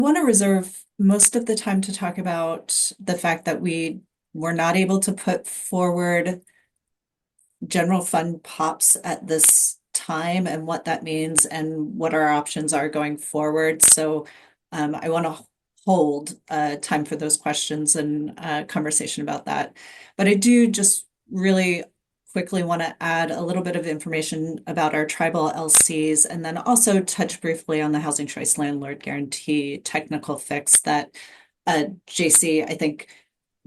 want to reserve most of the time to talk about the fact that we were not able to put forward general fund pops at this time and what that means and what our options are going forward. So I want to hold time for those questions and conversation about that. But I do just really quickly want to add a little bit of information about our tribal LCs and then also touch briefly on the Housing Choice Landlord Guarantee technical fix that JC, I think,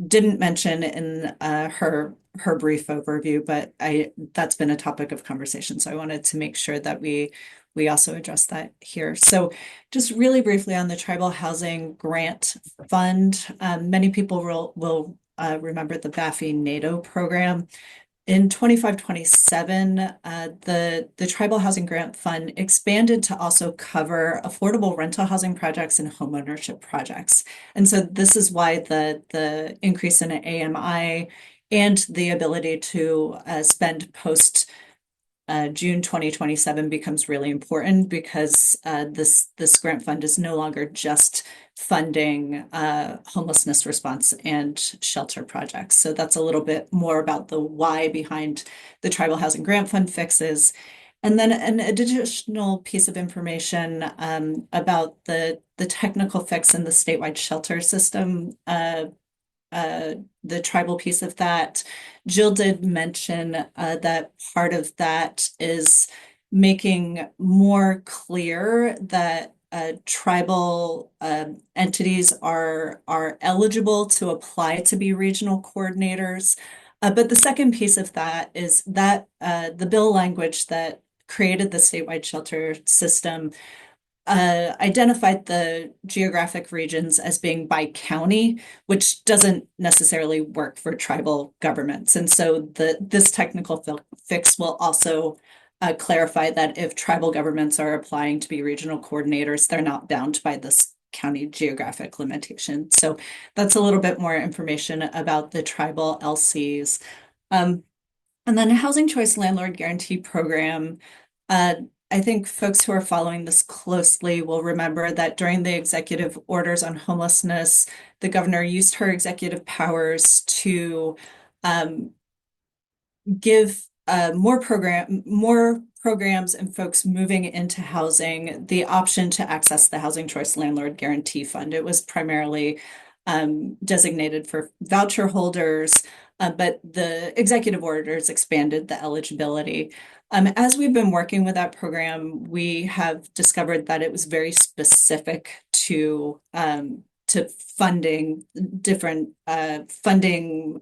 didn't mention in her brief overview, but I that's been a topic of conversation. So I wanted to make sure that we also address that here. So just really briefly on the Tribal Housing Grant Fund, many people will remember the BAFI NATO program. In 25-27, the Tribal Housing Grant Fund expanded to also cover affordable rental housing projects and homeownership projects. And so this is why the increase in AMI and the ability to spend post June 2027 becomes really important because this grant fund is no longer just funding homelessness response and shelter projects. So that's a little bit more about the why behind the Tribal Housing Grant Fund fixes. And then an additional piece of information about the technical fix in the statewide shelter system, the tribal piece of that. Jill did mention that part of that is making more clear that tribal entities are eligible to apply to be regional coordinators. But the second piece of that is that the bill language that created the statewide shelter system identified the geographic regions as being by county, which doesn't necessarily work for tribal governments. And so this technical fix will also clarify that if tribal governments are applying to be regional coordinators, they're not bound by this county geographic limitation. So that's a little bit more information about the tribal LCs. And then a Housing Choice Landlord Guarantee Program. Uh, I think folks who are following this closely will remember that during the executive orders on homelessness, the governor used her executive powers to um, give more programs and folks moving into housing the option to access the Housing Choice Landlord Guarantee Fund. It was primarily designated for voucher holders, but the executive orders expanded the eligibility. As we've been working with that program, we have discovered that it was very specific to funding different funding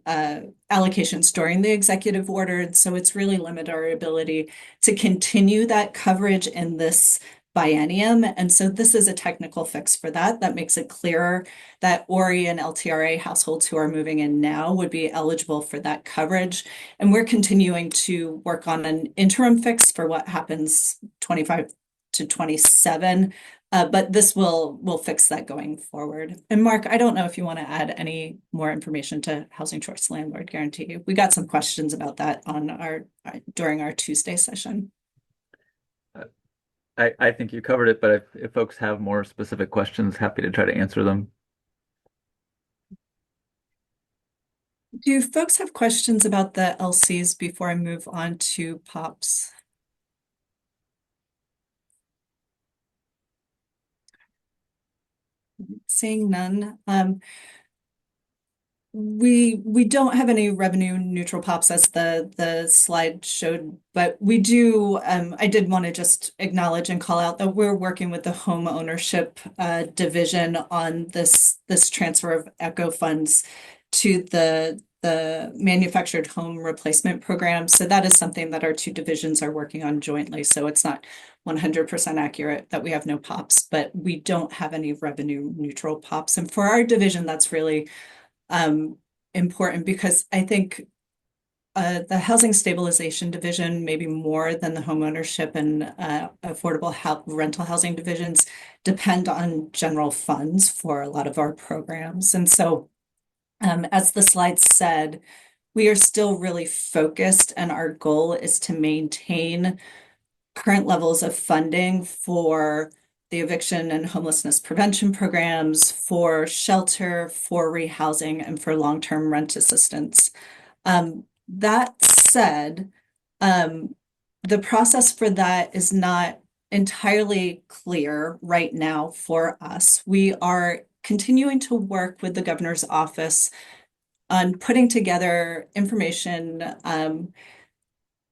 allocations during the executive order. And so it's really limited our ability to continue that coverage in this biennium. And so this is a technical fix for that. That makes it clearer that ORI and LTRA households who are moving in now would be eligible for that coverage. And we're continuing to work on an interim fix for what happens 25-27. But this will fix that going forward. And Mark, I don't know if you want to add any more information to Housing Choice Landlord Guarantee. We got some questions about that on our during our Tuesday session. I think you covered it, but if folks have more specific questions, happy to try to answer them. Do folks have questions about the LCs before I move on to POPs? Seeing none. We don't have any revenue neutral pops as the slide showed, but we do. I did want to just acknowledge and call out that we're working with the home ownership division on this transfer of ECHO funds to the manufactured home replacement program. So that is something that our two divisions are working on jointly. So it's not 100% accurate that we have no pops, but we don't have any revenue neutral pops. And for our division, that's really important because I think the housing stabilization division, maybe more than the homeownership and affordable rental housing divisions, depend on general funds for a lot of our programs. And so, as the slide said, we are still really focused, and our goal is to maintain current levels of funding for the eviction and homelessness prevention programs, for shelter, for rehousing, and for long-term rent assistance. That said, the process for that is not entirely clear right now for us. We are continuing to work with the governor's office on putting together information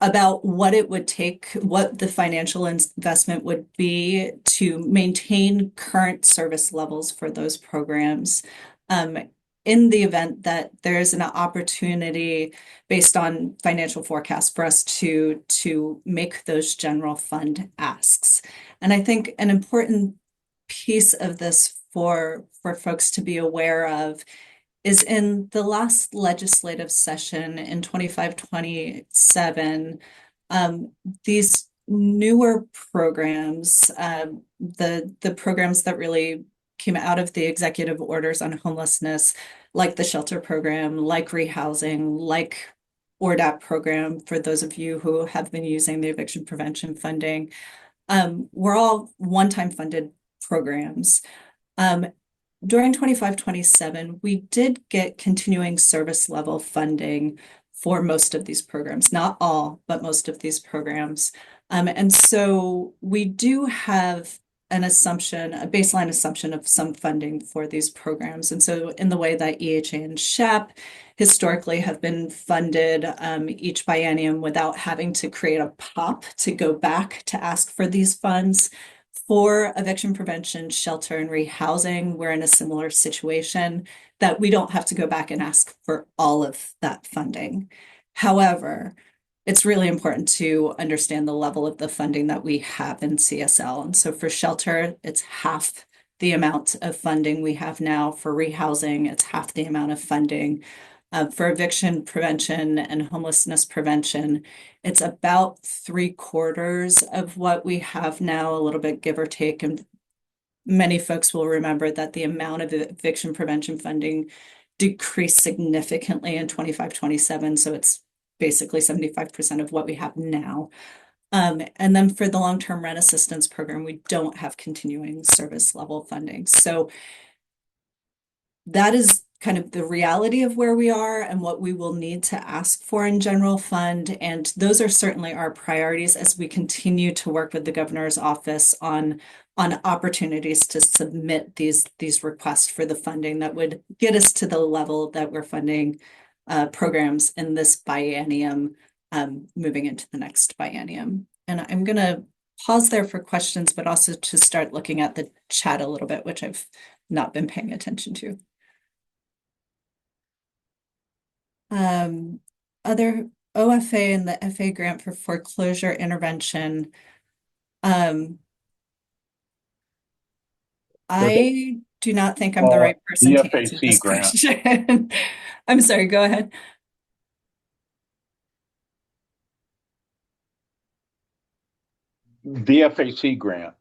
about what it would take, what the financial investment would be to maintain current service levels for those programs. Um, in the event that there is an opportunity based on financial forecasts for us to make those general fund asks. And I think an important piece of this for folks to be aware of is in the last legislative session in 25-27, um, these newer programs, the programs that really came out of the executive orders on homelessness, like the shelter program, like rehousing, like ORDAP program, for those of you who have been using the eviction prevention funding, were all one-time funded programs. Um, During 25-27, we did get continuing service level funding for most of these programs, not all, but most of these programs. And so we do have an assumption, a baseline assumption of some funding for these programs. And so in the way that EHA and SHAP historically have been funded each biennium without having to create a POP to go back to ask for these funds, for eviction prevention, shelter, and rehousing, we're in a similar situation that we don't have to go back and ask for all of that funding. However, it's really important to understand the level of the funding that we have in CSL. And so for shelter, it's half the amount of funding we have now. For rehousing, it's half the amount of funding. For eviction prevention and homelessness prevention, it's about 3/4 of what we have now, a little bit give or take. And many folks will remember that the amount of eviction prevention funding decreased significantly in 25-27. So it's basically 75% of what we have now. And then for the long-term rent assistance program, we don't have continuing service level funding. So that is kind of the reality of where we are and what we will need to ask for in general fund. And those are certainly our priorities as we continue to work with the governor's office on opportunities to submit these requests for the funding that would get us to the level that we're funding programs in this biennium, moving into the next biennium. And I'm going to pause there for questions, but also to start looking at the chat a little bit, which I've not been paying attention to. Um, Other OFA and the FA grant for foreclosure intervention. Um, I do not think I'm the Uh, right person the to answer FAC this grant. question. I'm sorry, go ahead. The FAC grant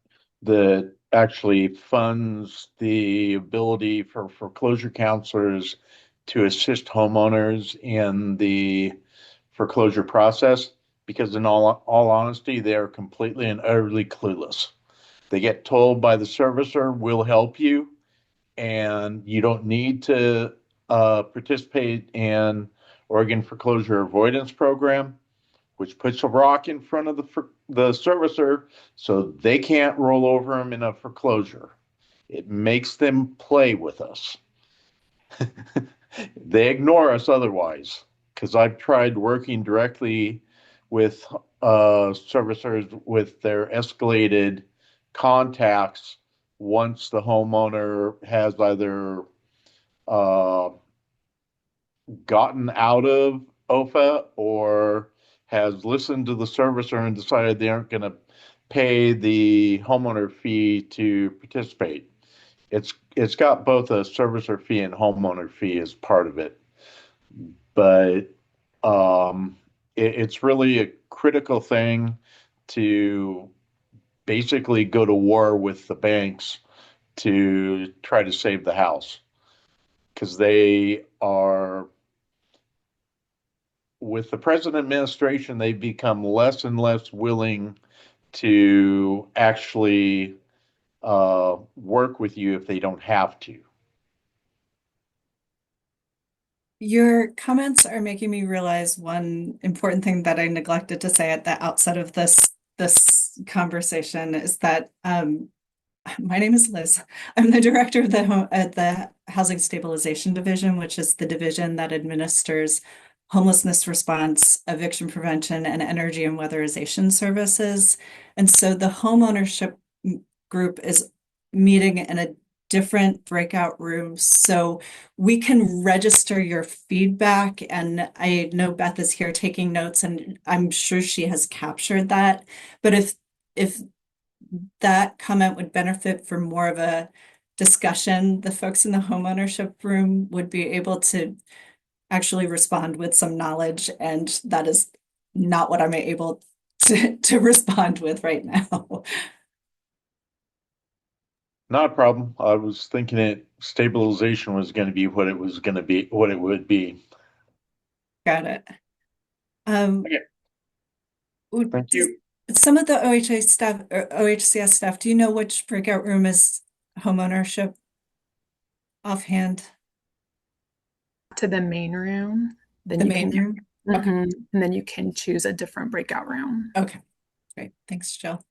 that actually funds the ability for foreclosure counselors to assist homeowners in the foreclosure process, because in all honesty, they are completely and utterly clueless. They get told by the servicer, we'll help you, and you don't need to participate in Oregon Foreclosure Avoidance Program, which puts a rock in front of the servicer so they can't roll over them in a foreclosure. It makes them play with us. They ignore us otherwise, because I've tried working directly with servicers with their escalated contacts once the homeowner has either uh, gotten out of OFA or has listened to the servicer and decided they aren't going to pay the homeowner fee to participate. It's got both a servicer fee and homeowner fee as part of it, but it's really a critical thing to basically go to war with the banks to try to save the house, because they are, with the present administration, they've become less and less willing to actually work with you if they don't have to. Your comments are making me realize one important thing that I neglected to say at the outset of this conversation is that my name is Liz. I'm the director of at the Housing Stabilization Division, which is the division that administers homelessness response, eviction prevention, and energy and weatherization services. And so the homeownership group is meeting in a different breakout room. So we can register your feedback. And I know Beth is here taking notes, and I'm sure she has captured that. But if that comment would benefit from more of a discussion, the folks in the homeownership room would be able to actually respond with some knowledge, and that is not what I'm able to respond with right now. Not a problem. I was thinking it stabilization was going to be what it was going to be, what it would be. Got it. Um, Okay, thank does you. some of the OHA staff or OHCS staff, do you know which breakout room is homeownership offhand? To the main room, then The you main can, room? Okay. and then you can choose a different breakout room. Okay, great. Thanks, Jill.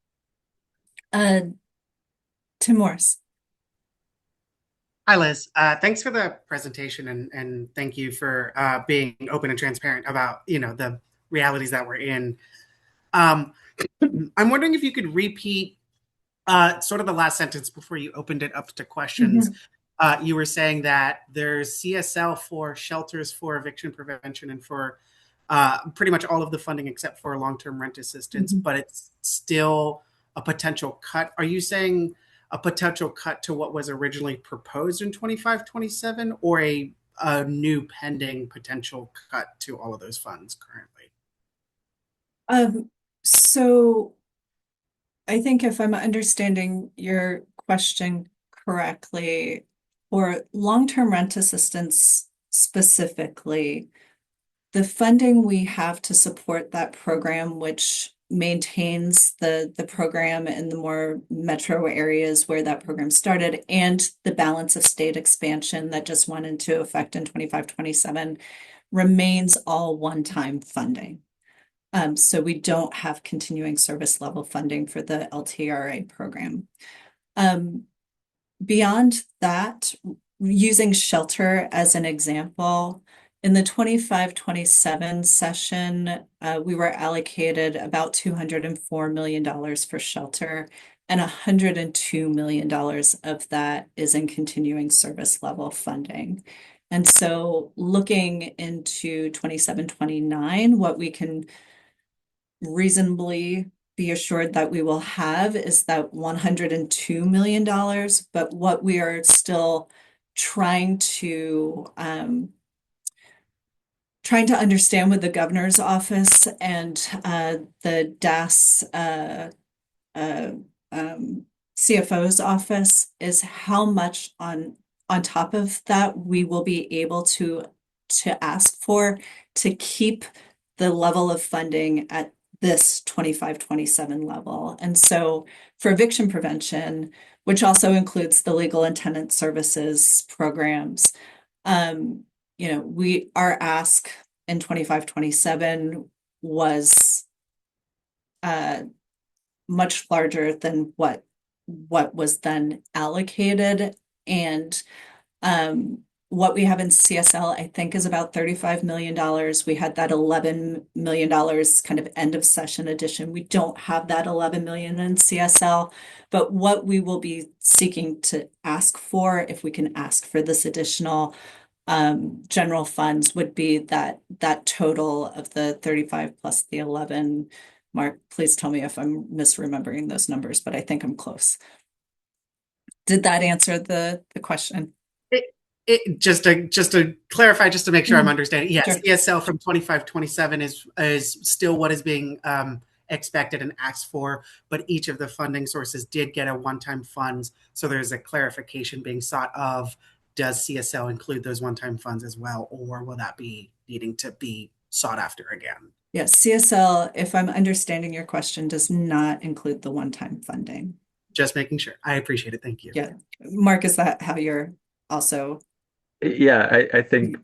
Uh, Tim Morris. Hi, Liz. Thanks for the presentation and thank you for being open and transparent about, the realities that we're in. Um, I'm wondering if you could repeat sort of the last sentence before you opened it up to questions. Mhm. You were saying that there's CSL for shelters for eviction prevention and for pretty much all of the funding except for long-term rent assistance, Mhm. but it's still a potential cut. Are you saying a potential cut to what was originally proposed in 25-27, or a new pending potential cut to all of those funds currently? Um, so I think if I'm understanding your question correctly, for long-term rent assistance specifically, the funding we have to support that program, which maintains the program in the more metro areas where that program started, and the balance of state expansion that just went into effect in 25-27, remains all one-time funding. So we don't have continuing service level funding for the LTRA program. Um, Beyond that, using shelter as an example, in the 25-27 session, we were allocated about $204 million for shelter, and $102 million of that is in continuing service level funding. And so looking into 27-29, what we can reasonably be assured that we will have is that $102 million, but what we are still trying to understand with the governor's office and the DAS uh, CFO's office is how much on top of that we will be able to ask for to keep the level of funding at this 25-27 level. And so for eviction prevention, which also includes the legal and tenant services programs, um, our ask in 25-27 was uh much larger than what was then allocated. And what we have in CSL, I think, is about $35 million. We had that $11 million kind of end of session addition. We don't have that 11 million in CSL, but what we will be seeking to ask for, if we can ask for this additional general funds, would be that total of the 35 plus the 11. Mark, please tell me if I'm misremembering those numbers, but I think I'm close. Did that answer the question? Just to clarify, just to make sure I'm understanding, yes, Sure. ESL from 25-27 is still what is being expected and asked for, but each of the funding sources did get a one-time funds. So there's a clarification being sought of, does CSL include those one-time funds as well, or will that be needing to be sought after again? Yes, CSL, if I'm understanding your question, does not include the one-time funding. Just making sure. I appreciate it. Thank you. Yeah. Mark, is that how you're also? Yeah, I think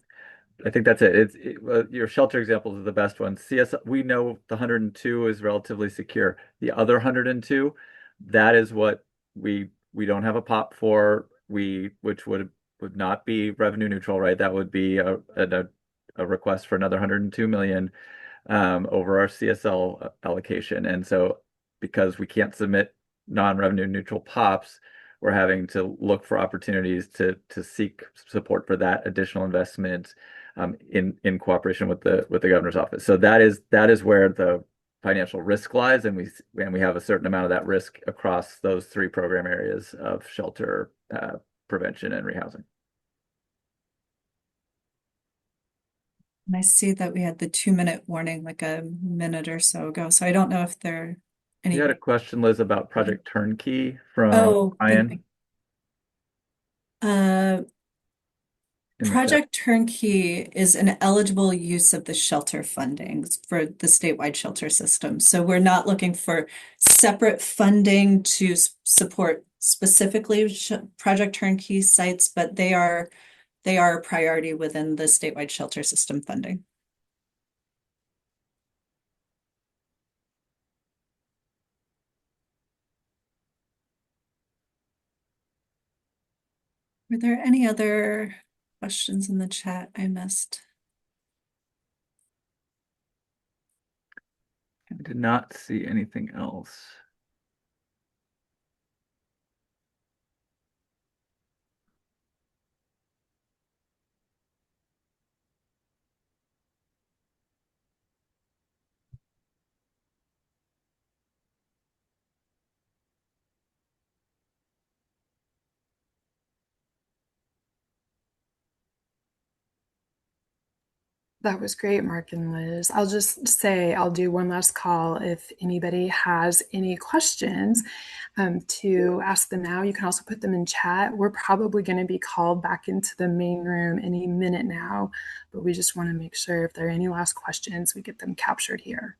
that's it. Your shelter examples are the best ones. We know the 102 is relatively secure. The other 102, that is what we don't have a pop for. Which would not be revenue neutral, right? That would be a request for another 102 million over our CSL allocation. And so because we can't submit non-revenue neutral pops, we're having to look for opportunities to seek support for that additional investment in cooperation with the governor's office. So that is where the financial risk lies, and we have a certain amount of that risk across those three program areas of shelter, prevention, and rehousing. And I see that we had the 2-minute warning like a minute or so ago. So I don't know if there are any. You had a question, Liz, about Project Turnkey from Oh, Ryan uh, in the chat. Project Turnkey is an eligible use of the shelter funding for the statewide shelter system. So we're not looking for separate funding to support specifically Project Turnkey sites, but they are a priority within the statewide shelter system funding. Were there any other questions in the chat I missed? I did not see anything else. That was great, Mark and Liz. I'll just say I'll do one last call if anybody has any questions to ask them now. You can also put them in chat. We're probably going to be called back into the main room any minute now, but we just want to make sure if there are any last questions, we get them captured here.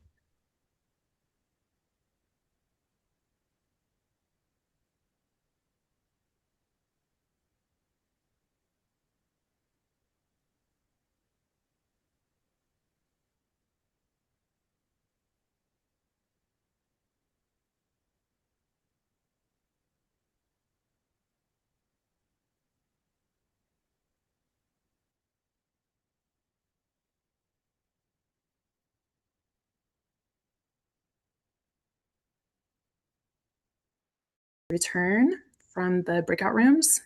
Return from the breakout rooms.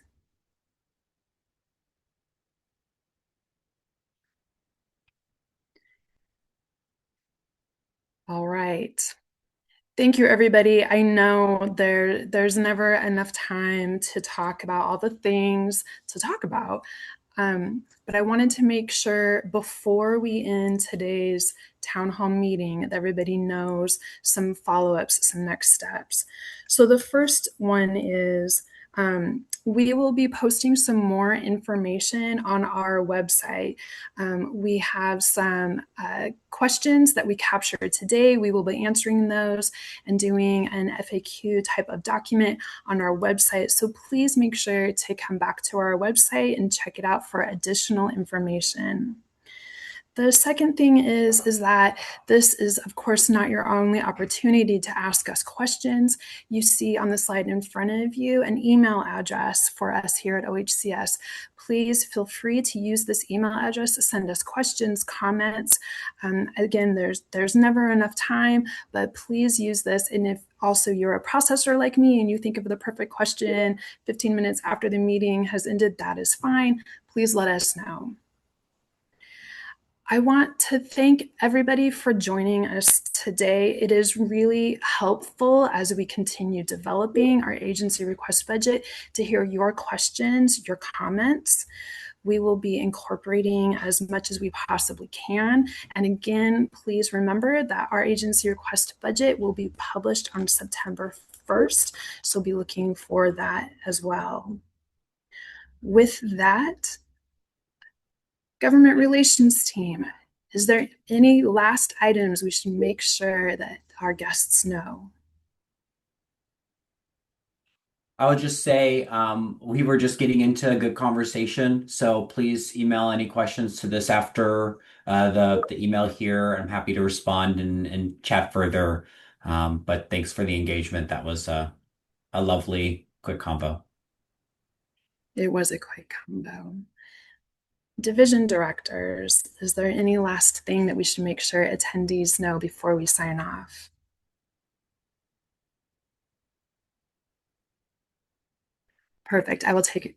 All right. Thank you, everybody. I know there's never enough time to talk about all the things to talk about. But I wanted to make sure before we end today's town hall meeting that everybody knows some follow-ups, some next steps. So the first one is we will be posting some more information on our website. We have some questions that we captured today. We will be answering those and doing an FAQ type of document on our website. So please make sure to come back to our website and check it out for additional information. The second thing is that this is, of course, not your only opportunity to ask us questions. You see on the slide in front of you an email address for us here at OHCS. Please feel free to use this email address to send us questions, comments. Again, there's never enough time, but please use this. And if also you're a processor like me and you think of the perfect question 15 minutes after the meeting has ended, that is fine. Please let us know. I want to thank everybody for joining us today. It is really helpful as we continue developing our agency request budget to hear your questions, your comments. We will be incorporating as much as we possibly can. And again, please remember that our agency request budget will be published on September 1st. So be looking for that as well. With that, government relations team, is there any last items we should make sure that our guests know? I would just say we were just getting into a good conversation, so please email any questions to this after the email here. I'm happy to respond and chat further. But thanks for the engagement. That was a lovely quick combo. It was a quick combo. Division directors, is there any last thing that we should make sure attendees know before we sign off? Perfect. I will take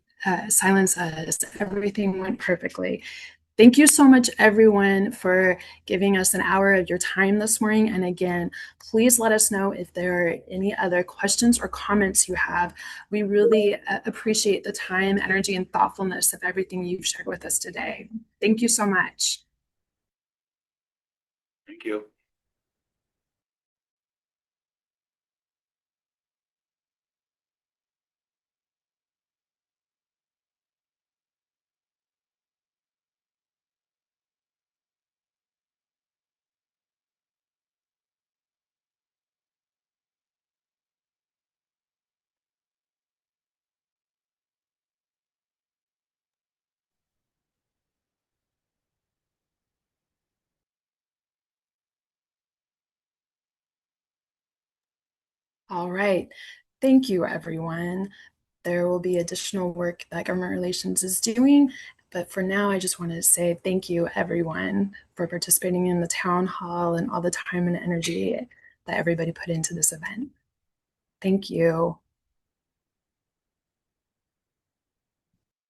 silence as everything went perfectly. Thank you so much, everyone, for giving us an hour of your time this morning. And again, please let us know if there are any other questions or comments you have. We really appreciate the time, energy, and thoughtfulness of everything you've shared with us today. Thank you so much. Thank you. All right. Thank you, everyone. There will be additional work that government relations is doing. But for now, I just want to say thank you, everyone, for participating in the town hall and all the time and energy that everybody put into this event. Thank you.